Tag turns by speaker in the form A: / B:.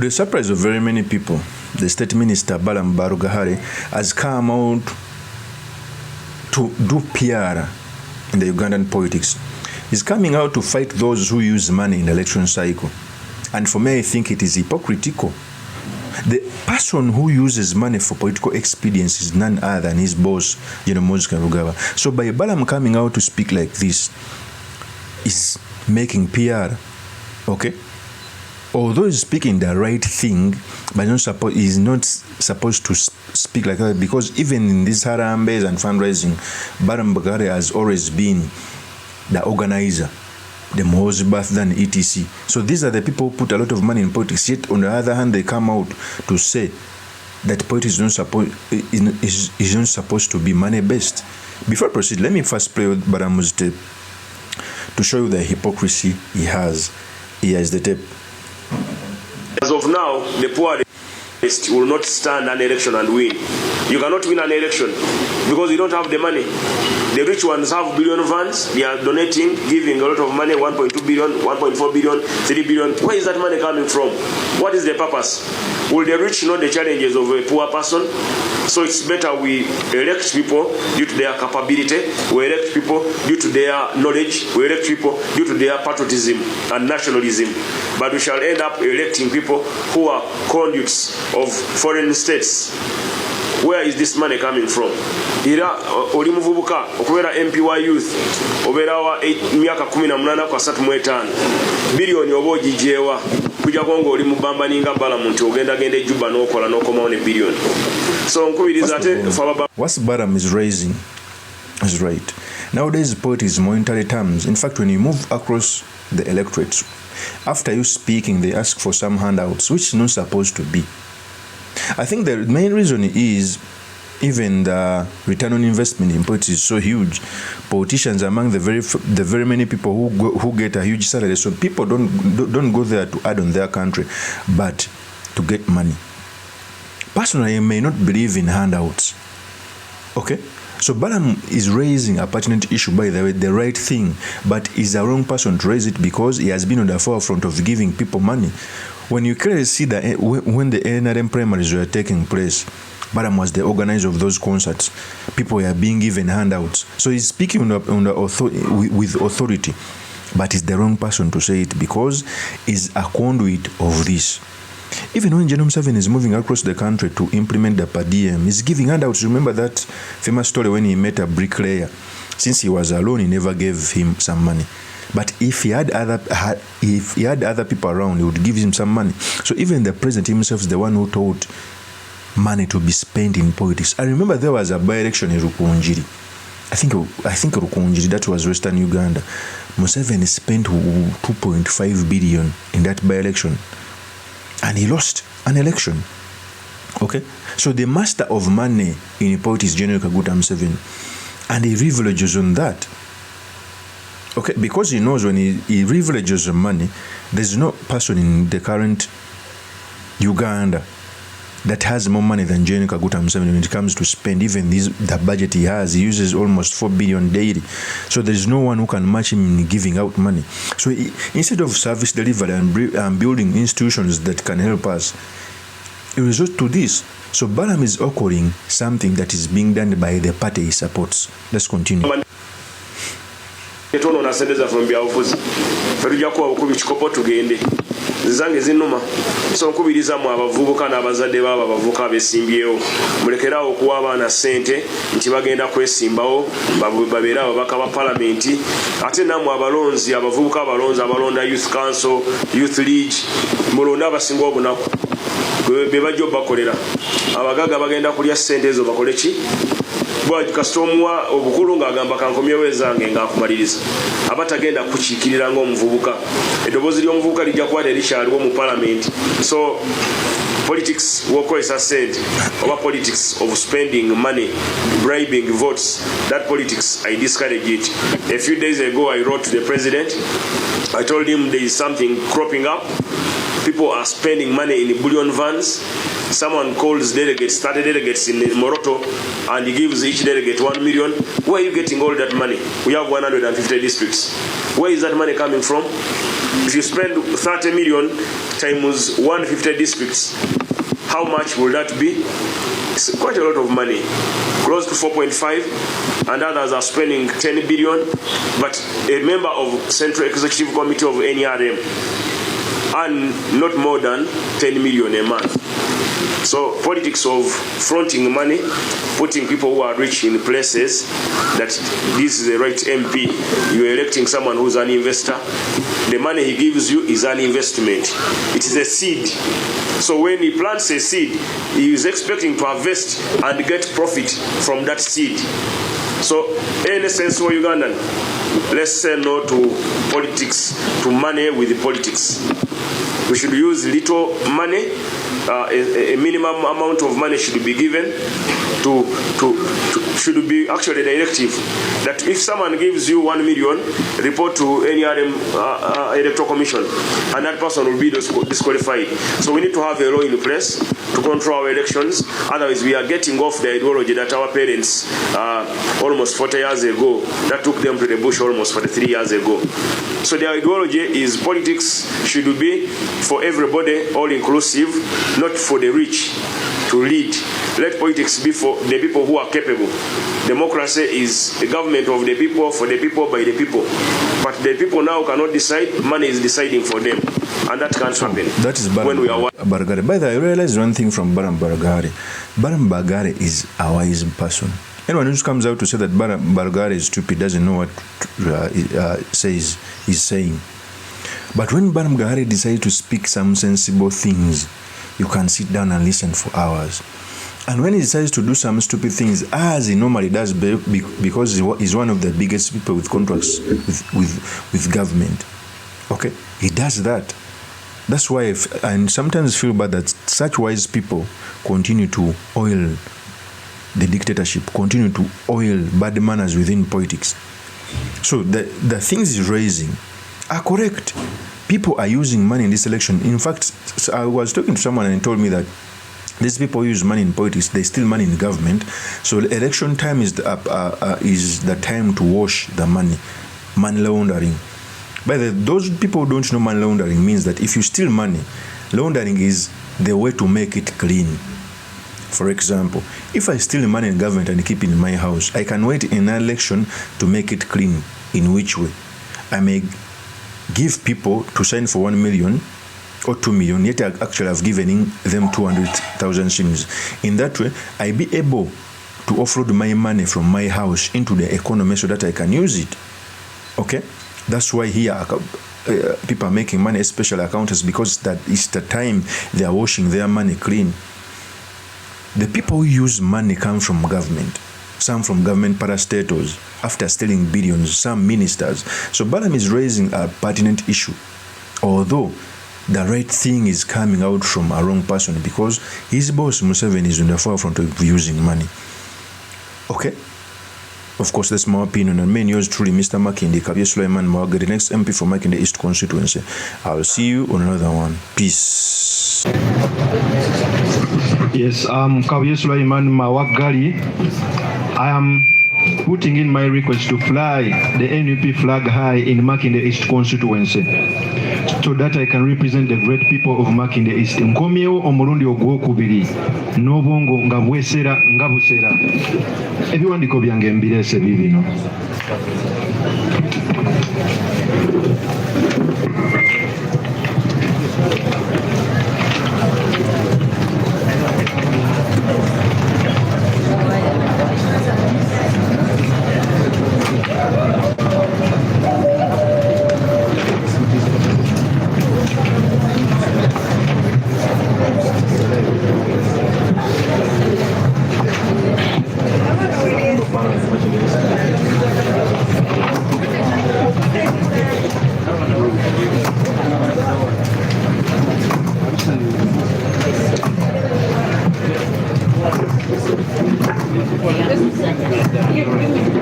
A: the surprise of very many people, the State Minister BALAAM BARUGAHARE has come out to do PR in the Ugandan politics. He's coming out to fight those who use money in the election cycle. And for me, I think it is hypocritical. The person who uses money for political expedience is none other than his boss, Moses Rugaba. So by BALAAM coming out to speak like this, is making PR, okay? Although he's speaking the right thing, but he's not supposed to speak like that, because even in these harambes and fundraising, BALAAM BARUGAHARE has always been the organizer, the most birthday and etc. So these are the people who put a lot of money in politics. Yet on the other hand, they come out to say that politics is not supposed to be money-based. Before I proceed, let me first play with BALAAM's tape to show you the hypocrisy he has. Here is the tape.
B: As of now, the poorest will not stand an election and win. You cannot win an election because you don't have the money. The rich ones have billion funds. They are donating, giving a lot of money, 1.2 billion, 1.4 billion, 3 billion. Where is that money coming from? What is the purpose? Will the rich know the challenges of a poor person? So it's better we elect people due to their capability. We elect people due to their knowledge. We elect people due to their patriotism and nationalism. But we shall end up electing people who are conduits of foreign states. Where is this money coming from? Ira oli muvubuka okubera MP wa youth obera wa myaka 18 kwa 35 bilioni oboji jewa kuja kongo oli mubamba ninga BALAAM nti ogenda gende Juba nokola nokoma one billion. So nkubiriza ate fababa.
A: What BALAAM is raising is right. Nowadays politics is monetary terms. In fact, when you move across the electorates, after you speaking, they ask for some handouts, which is not supposed to be. I think the main reason is even the return on investment in politics is so huge. Politicians among the very many people who get a huge salary, so people don't go there to add on their country, but to get money. Personally, I may not believe in handouts. Okay, so BALAAM is raising a pertinent issue, by the way, the right thing, but is the wrong person to raise it because he has been on the forefront of giving people money. When you clearly see that when the NRM primaries were taking place, BALAAM was the organizer of those concerts. People were being given handouts. So he's speaking with authority, but he's the wrong person to say it because he's a conduit of this. Even when MUSEVENI is moving across the country to implement the per diem, he's giving handouts. Remember that famous story when he met a bricklayer? Since he was alone, he never gave him some money. But if he had other people around, he would give him some money. So even the president himself is the one who told money to be spent in politics. I remember there was a by-election in Rukunjiri. I think Rukunjiri, that was Western Uganda. MUSEVENI spent 2.5 billion in that by-election, and he lost an election. Okay, so the master of money in politics, General Kaguta Museveni, and he leverages on that. Okay, because he knows when he leverages the money, there's no person in the current Uganda that has more money than General Kaguta Museveni when it comes to spend. Even the budget he has, he uses almost 4 billion daily. So there's no one who can match him in giving out money. So instead of service delivery and building institutions that can help us, it results to this. So BALAAM is occurring something that is being done by the party he supports. Let's continue.
B: Etono na sendeza from byavuzi ferujja ko okubi chikopo tugende zange zinuma so nkubiriza mu abavubuka n'abazadde baba bavuka besimbyewo mulekera okuwa abaana sente nti bagenda kwesimbawo babeera ababaka ba parliament ate namwe abalonzi abavubuka abalonda youth council, youth league, mulonda abasinga obunaku be bajjo bakolera abagaga bagenda kulya sente ezo bakole ki bwa kastomwa obukulu ng'agamba kankomyewo ezange ng'akumaliriza abatagenda kukiikirira ng'omuvubuka eddoboozi ly'omuvubuka lijja kuba terikyaliwo mu parliament. So politics wokozesa said over politics of spending money, bribing votes, that politics I discourage it. A few days ago I wrote to the president. I told him there is something cropping up people are spending money in bullion vans. Someone calls delegates, 30 delegates in Moroto, and he gives each delegate 1 million. Where are you getting all that money? We have 150 districts. Where is that money coming from? If you spend 30 million times 150 districts, how much will that be? It's quite a lot of money, close to 4.5, and others are spending 10 billion. But a member of Central Executive Committee of NRM earn not more than 10 million a month. So politics of fronting money, putting people who are rich in places that this is the right MP, you're electing someone who's an investor. The money he gives you is an investment. It is a seed. So when he plants a seed, he is expecting to harvest and get profit from that seed. So in a sense, for Ugandan, let's say no to politics, to money with politics. We should use little money. A minimum amount of money should be given should be actually a directive that if someone gives you 1 million, report to NRM Electoral Commission, and that person will be disqualified. So we need to have a law in place to control our elections. Otherwise, we are getting off the ideology that our parents almost 40 years ago, that took them to the bush almost 43 years ago. So the ideology is politics should be for everybody, all inclusive, not for the rich to lead. Let politics be for the people who are capable. Democracy is the government of the people, for the people, by the people. But the people now cannot decide, money is deciding for them. And that can't happen.
A: That is BARUGAHARE. By the way, I realized one thing from BARUGAHARE. BARUGAHARE is a wise person. Anyone who comes out to say that BARUGAHARE is stupid doesn't know what he's saying. But when BARUGAHARE decides to speak some sensible things, you can sit down and listen for hours. And when he decides to do some stupid things, as he normally does, because he's one of the biggest people with contracts with government, okay, he does that. That's why I sometimes feel bad that such wise people continue to oil the dictatorship, continue to oil bad manners within politics. So the things he's raising are correct. People are using money in this election. In fact, I was talking to someone and he told me that these people use money in politics, they steal money in government. So election time is the time to wash the money laundering. But those people who don't know money laundering means that if you steal money, laundering is the way to make it clean. For example, if I steal money in government and keep it in my house, I can wait in an election to make it clean. In which way? I may give people to sign for 1 million or 2 million, yet actually I've given them 200,000 shillings. In that way, I be able to offload my money from my house into the economy so that I can use it. Okay? That's why here people are making money, especially accountants, because that is the time they are washing their money clean. The people who use money come from government. Some from government parastatals, after stealing billions, some ministers. So BALAAM is raising a pertinent issue, although the right thing is coming out from a wrong person because his boss, Museveni, is in the forefront of using money. Okay? Of course, that's my opinion. And main yours truly, Mr. Makinde, Kabye Sulaiman Mawagari, the next MP for Makinde East constituency. I'll see you on another one. Peace.
C: Yes, Kabye Sulaiman Mawagari. I am putting in my request to fly the NUP flag high in Makinde East constituency so that I can represent the great people of Makinde East. Nkomyewo omulundi ogwokubiri n'obwongo nga bwesera nga busera. Ebiwandiiko byange mbirese bibino.
D: Yes.